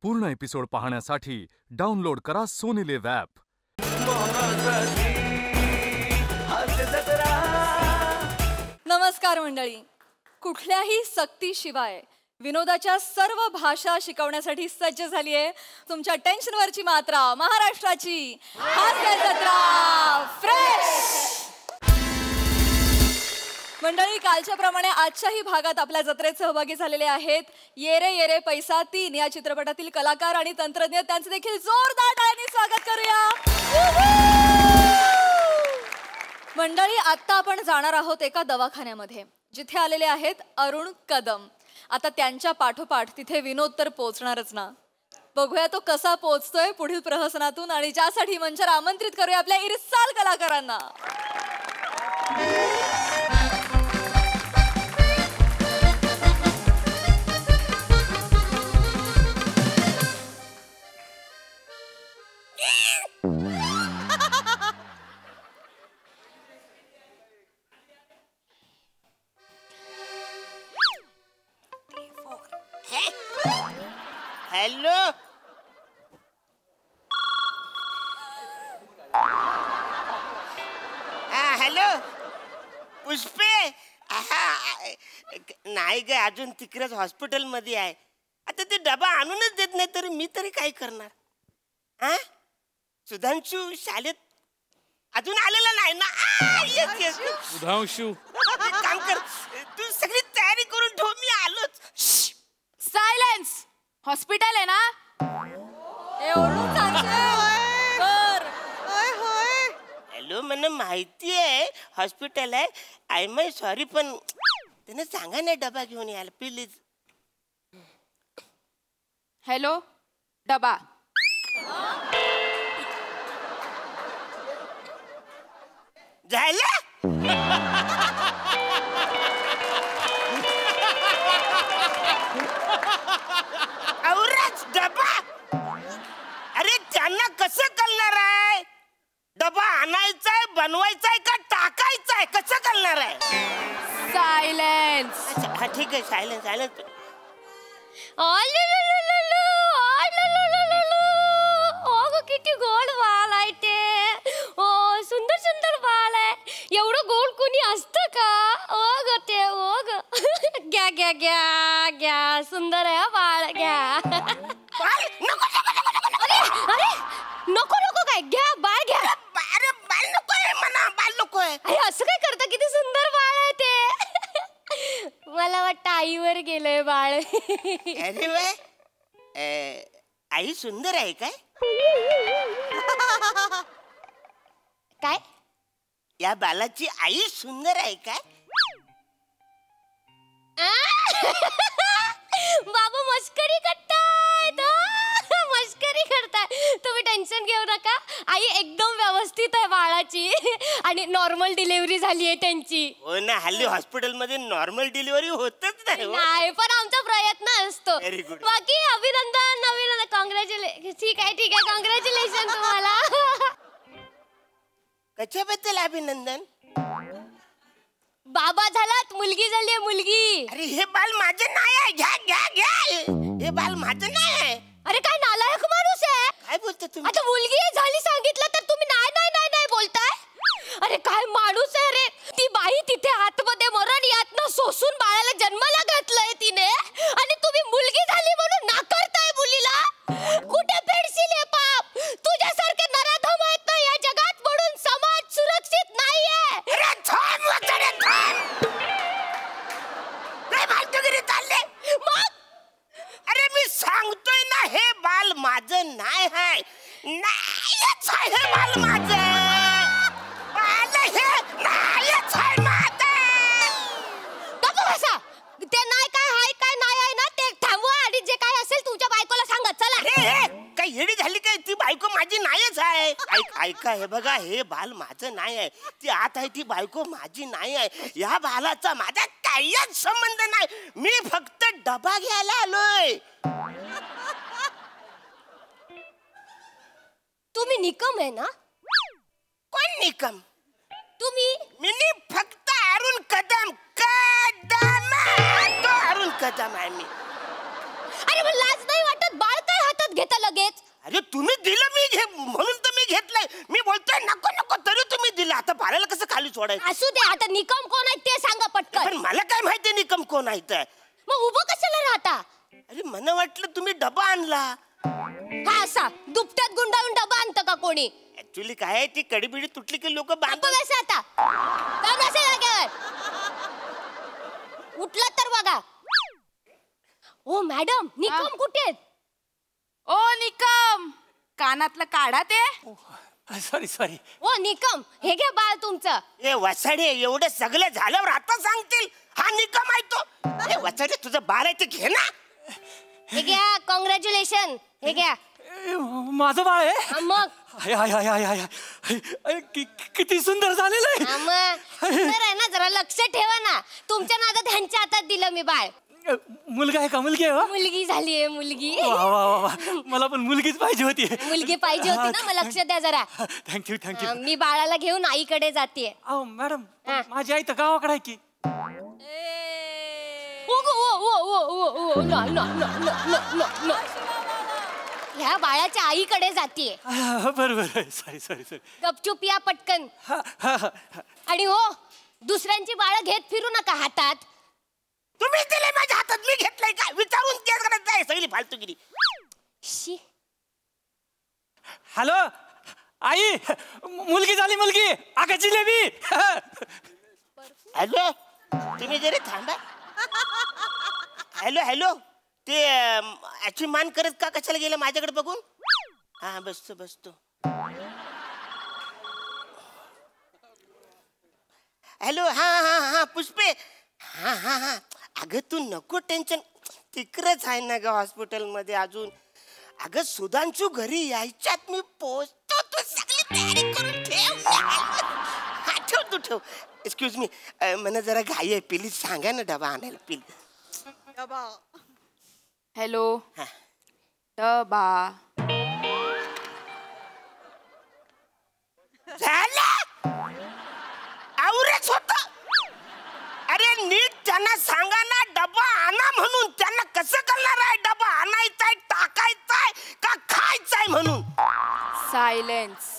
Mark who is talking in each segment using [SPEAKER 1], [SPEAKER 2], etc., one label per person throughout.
[SPEAKER 1] पूर्ण एपिसोड पाहण्यासाठी डाउनलोड करा सोनी लिव्ह ॲप.
[SPEAKER 2] नमस्कार मंडळी. कुठल्याही सक्तीशिवाय विनोदाच्या सर्व भाषा शिकवण्यासाठी सज्ज झाली आहे तुमच्या टेन्शनवरची मात्रा, महाराष्ट्राची हास्य जत्रा फ्रेश. मंडळी, कालच्या प्रमाणे आजच्याही भागात आपल्या जत्रेत सहभागी झालेले आहेत ये रे ये रे पैसा 3 या चित्रपटातील कलाकार आणि तंत्रज्ञ. त्यांचे देखील जोरदार टाळ्यांनी स्वागत करूया. मंडळी, आता आपण जाणार आहोत एका दवाखान्यामध्ये जिथे आलेले आहेत अरुण कदम. आता त्यांच्या पाठोपाठ तिथे विनोद तर पोहोचणारच ना. बघूया तो कसा पोहोचतोय पुढील प्रहसनातून, आणि ज्यासाठी मंचावर आमंत्रित करूया आपल्या इरसाल कलाकारांना.
[SPEAKER 3] हॅलो, हॅलो पुष्पे. नाही ग, अजून तिकडेच हॉस्पिटल मध्ये आहे. आता ते डबा आणूनच देत नाही तरी मी तरी काय करणार. हा, सुधांशू शाळेत अजून आलेला नाही ना.
[SPEAKER 4] सुधांशू,
[SPEAKER 3] काम कर तू, सगळी तयारी करून ठेव, मी आलोच.
[SPEAKER 2] सायलेन्स. हॉस्पिटल आहे ना.
[SPEAKER 3] हॅलो, मला माहिती आहे हॉस्पिटल आहे. आय माय सॉरी, पण त्याने सांगा ना डबा घेऊन यायला प्लीज.
[SPEAKER 2] हॅलो, डबा.
[SPEAKER 3] झालं. औरच डबा. अरे त्यांना कसं कळणार आहे डबा आणायचाय, बनवायचाय का टाकायचाय, कसं कळणार आहे.
[SPEAKER 2] सायलेन्स.
[SPEAKER 3] अच्छा, हा ठीक आहे, सायलेन्स सायलेन्स.
[SPEAKER 5] किती गोड बाल आहे ते. सुंदर सुंदर बाल आहे. एवढं गोड कोणी असतं का. ओ ग ते, ओ ग. घ्या घ्या घ्या घ्या, सुंदर आहे बाळ, घ्या. अरे अरे, नको नको काय, घ्या बाळ घ्या.
[SPEAKER 3] अरे बाल नको आहे म्हणा, बाल नको आहे.
[SPEAKER 5] अरे असं काय करता, किती सुंदर बाळ आहे ते. मला वाटतं आईवर गेलंय बाळ.
[SPEAKER 3] अरे वा, आई सुंदर आहे काय.
[SPEAKER 5] काय,
[SPEAKER 3] या बालाची आई सुंदर आहे काय.
[SPEAKER 5] बाबा मस्करी करताय, मस्करी करताय. तुम्ही टेन्शन घेऊ नका, आई एकदम व्यवस्थित आहे बाळाची, आणि नॉर्मल डिलिव्हरी झाली आहे त्यांची.
[SPEAKER 3] हो ना, हल्ली हॉस्पिटल मध्ये नॉर्मल डिलिव्हरी होतच
[SPEAKER 5] नाही, पण आमचा प्रयत्न असतो.
[SPEAKER 3] Very good.
[SPEAKER 5] बाकी अभिनंदन, अभिनंदन, कॉंग्रॅच्युलेशन. ठीक आहे, कॉंग्रॅच्युलेशन तुम्हाला.
[SPEAKER 3] कशाबद्दल अभिनंदन.
[SPEAKER 5] बाबा झालात, मुलगी झाली, मुलगी.
[SPEAKER 3] अरे हे बाल माझं नाही आहे, घ्या घ्या घ्या. हे बाल माझं नाही आहे.
[SPEAKER 5] अरे काय नालायक माणूस आहे.
[SPEAKER 3] काय बोलता तुम्ही.
[SPEAKER 5] आता मुलगी झाली सांगितलं तर तुम्ही नाही नाही नाही नाही बोलताय. अरे काय माणूस आहे रे. ती बाई तिथे आतमध्ये मरण यातना सोसून बाळाला जन्माला घातलंय तिने, आणि तुम्ही मुलगी झाली म्हणून नाकारताय मुलीला. कुठे फेडशील हे पाप. तुझ्यासारखे नराधम आहेत ना या जगात, म्हणून समाज सुरक्षित नाहीये.
[SPEAKER 3] अरे थांब वगैरे थांब. काय फालतूगिरी चालले
[SPEAKER 5] मग.
[SPEAKER 3] अरे मी सांगतोय ना, हे बाल माझं नाही आहे. नाहीच आहे हे बाल माझं. बाल हे नाहीच आहे माझं.
[SPEAKER 5] गप्प बसा. ते नाही काय हाय काय नाही आहे ना ते थांबवा, आणि जे काय असेल तुमच्या बायकोला सांगा. चला.
[SPEAKER 3] अरे काय येडी झाली काय, ती बायको माझी नाहीच आहे. ऐका, हे बघा, हे बाल माझं नाही आहे. ती आत आहे ती बायको माझी नाही आहे. या बालाचा माझा काहीच संबंध नाही. मी फक्त डबा घ्यायला आलोय.
[SPEAKER 5] तुम्ही निकम आहे ना.
[SPEAKER 3] कोण निकम.
[SPEAKER 5] तुम्ही.
[SPEAKER 3] मी फक्त अरुण कदम. कदम तो अरुण कदम आहे मी.
[SPEAKER 5] अरे मला लाज नाही वाटत. बाळ काय हातात
[SPEAKER 3] अरे तुम्ही दिलं म्हणून तर मी घेतलंय. मी बोलतोय नको नको तरी तुम्ही दिलं. आता बाळाला कसं खाली सोडायचं?
[SPEAKER 5] असू दे, आता निकम कोण आहे ते सांगा पटकन.
[SPEAKER 3] पण मला काय माहिती निकम कोण आहे तर.
[SPEAKER 5] मग उभं कशाला राहता?
[SPEAKER 3] अरे मला वाटलं तुम्ही डबा आणला.
[SPEAKER 5] हा असा दुपट्यात गुंडाळून डबा आणतं का कोणी?
[SPEAKER 3] ऍक्च्युली काय आहे, ती कडी तुटली की लोक
[SPEAKER 5] गप्प बसा आता. का बसा जागेवर? उठला तर बघा. ओ मॅडम, निकम कुठे आहेत?
[SPEAKER 4] ओ निकम, कानातलं काढा ते.
[SPEAKER 6] सॉरी.
[SPEAKER 5] ओ निकम, हे घ्या बाळ तुमचं.
[SPEAKER 3] ए वसाडे, एवढं सगळं झाल्यावर आता सांगतील हा निकम आहे तो. ए वसाडे, तुझं बाळ आहे ते घे ना.
[SPEAKER 5] हे घ्या, कॉंग्रॅच्युलेशन. हे घ्या.
[SPEAKER 6] माझं बाळ आहे.
[SPEAKER 5] हा मग.
[SPEAKER 6] किती सुंदर झालेलं आहे.
[SPEAKER 5] हा मग. सुंदर आहे ना, जरा लक्ष ठेवा ना. तुमच्या नादात ह्यांच्या हातात दिलं मी बाळ.
[SPEAKER 6] मुलगा आहे का? मुलगी आहे?
[SPEAKER 5] मुलगी झालीये, मुलगी.
[SPEAKER 6] वा वा वा, मला पण मुलगीच पाहिजे होती.
[SPEAKER 5] मुलगी पाहिजे होती ना, मग लक्ष द्या जरा.
[SPEAKER 6] थँक्यू.
[SPEAKER 5] मी बाळाला घेऊन आईकडे जाते.
[SPEAKER 6] अहो मॅडम,
[SPEAKER 5] हा.
[SPEAKER 6] माझी आई तर गावाकडे आहे की.
[SPEAKER 5] ह्या बाळाच्या आईकडे जाते.
[SPEAKER 6] बरोबर. सॉरी.
[SPEAKER 5] गपचूप या पटकन. आणि हो, दुसऱ्यांची बाळ घेत फिरू नका हातात.
[SPEAKER 3] तुम्ही दिले माझ्या हातात, मी घेतलंय का? विचारून तेच करत आहे सगळी फालतूगिरी.
[SPEAKER 5] शी.
[SPEAKER 6] हॅलो आई, मुलगी झाली मुलगी. अगं जिलेबी.
[SPEAKER 3] हॅलो, तुम्ही जरी थांबा. हॅलो, ते याची मान करत का कशाला गेलं माझ्याकडे बघून? हा बसतो. हॅलो, हा पुष्पे. हा अगं तू नको टेन्शन. तिकडच आहे ना ग हॉस्पिटल मध्ये अजून. अगं सुधांशू घरी यायच्यात मी पोहोचतो. तू सगळी तयारी करून ठेव. हा ठेव. एक्सक्यूज मी, मला जरा घाई आहे. प्लीज सांगा ना डबा आणायला प्लीज.
[SPEAKER 4] हॅलो.
[SPEAKER 3] हा.
[SPEAKER 4] डबा.
[SPEAKER 3] झालं आवरेच होत. अरे नीट त्यांना सांगा ना डबा आणा म्हणून. त्यांना कसं करणार आहे? डबा आणायचाय, टाकायचाय का खायचाय म्हणून.
[SPEAKER 4] सायलेन्स.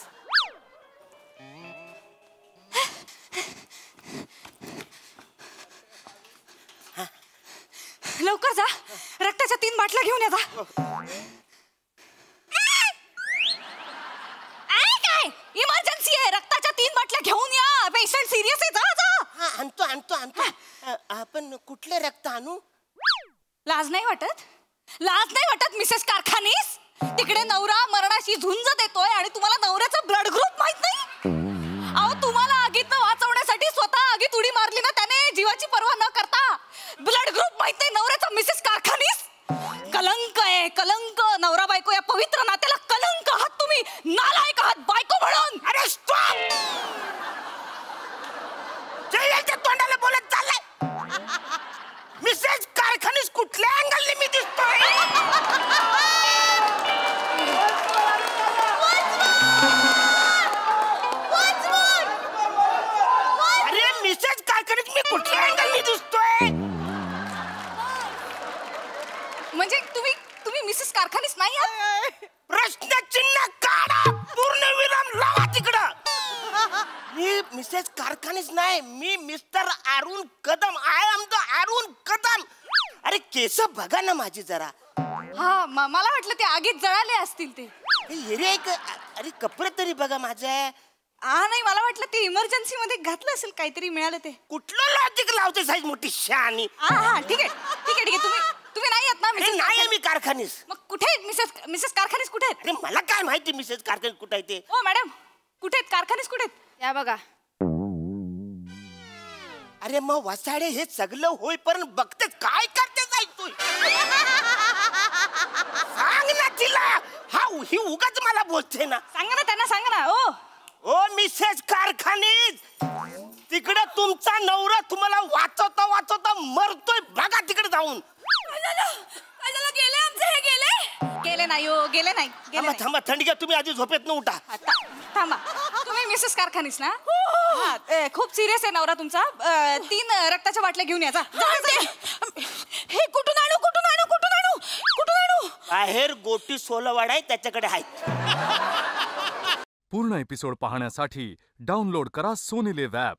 [SPEAKER 2] लवकर जा, रक्ताच्या 3 बाटल्या घेऊन या. काय इमर्जन्सी आहे? रक्ताच्या 3 बाटल्या घेऊन या. पेशंट सिरियस आहे. जा.
[SPEAKER 3] हा आणतो. आपण कुठले रक्त आणू?
[SPEAKER 2] लाज नाही वाटत मिसेस कारखानीस? तिकडे नवरा मरणाशी झुंज देतोय आणि तुम्हाला नवऱ्याचा ब्लड ग्रुप माहित नाही? अहो, तुम्हाला आगीतनं वाचवण्यासाठी स्वतः आगीत उडी मारली ना त्याने, जीवाची पर्वा न करता. ब्लड ग्रुप माहित नाही नवऱ्याचा, मिसेस कारखानीस? कलंक आहे, कलंक. नवरा बायको या पवित्र नात्याला कलंक आहात तुम्ही. नालायक आहात बायको म्हणून.
[SPEAKER 3] अरे स्टॉप. जयलच्या तोंडाला बोलत चाललाय. मिसेस कारखानीस कुठल्या अँगलने मी दिसतोय? अरे मिसेस कारखानीस मी कुठल्या अँगलने दिसतोय?
[SPEAKER 2] म्हणजे तुम्ही मिसेस कारखानीस नाही आहात?
[SPEAKER 3] प्रश्नचिन्ह काढा, पूर्णविराम लावा तिकडं. मी मिसेस कारखानीस नाही, मी Mr Arun Kadam. I am the Arun Kadam. अरे केस बघा ना माझी जरा.
[SPEAKER 2] हा, मला वाटलं ते आगीत जळाले असतील ते.
[SPEAKER 3] अरे कपडे तरी बघा माझे.
[SPEAKER 2] नाही, मला वाटलं ते इमर्जन्सी मध्ये घातलं असेल, काहीतरी मिळालं ते.
[SPEAKER 3] कुठलं लॉजिक लावते साईज मोठी शहाणी.
[SPEAKER 2] हा ठीक आहे. तुम्ही नाही आहेत ना मिसेस?
[SPEAKER 3] नाही मी कारखानीस.
[SPEAKER 2] मग कुठे आहेत मिसेस कारखानीस? कुठे आहेत?
[SPEAKER 3] अरे मला काय माहिती मिसेस कारखानीस कुठे आहे ते.
[SPEAKER 2] हो मॅडम, कुठे आहेत कारखानीस? कुठे आहेत?
[SPEAKER 4] या बघा.
[SPEAKER 3] अरे मग वसाडे हे सगळं होईपर्यंत बघतेच काय करते जाय तू. सांग ना तिला. ही उगाच मला बोलते ना.
[SPEAKER 2] सांगा ना त्यांना, सांगा ना.
[SPEAKER 3] ओ मिसेस कारखानीस, तिकडे तुमचा नवरा तुम्हाला वाचवता मरतोय बघा तिकडे जाऊन.
[SPEAKER 2] गेले आमचे हे गेले नाही हो, गेले नाही.
[SPEAKER 3] थांबा थंडी घ्या. तुम्ही आधी झोपेत न उठा.
[SPEAKER 2] थांबा. तुम्ही मिसेस कारखानीस ना? खूप सिरियस आहे नवरा तुमचा. 3 रक्ताच्या बाटल्या घेऊन या. हे कुठून आणू?
[SPEAKER 3] बाहेर गोटी सोलवाड आहे त्याच्याकडे आहेत.
[SPEAKER 1] पूर्ण एपिसोड पाहण्यासाठी डाउनलोड करा सोनी लिव्ह ॲप.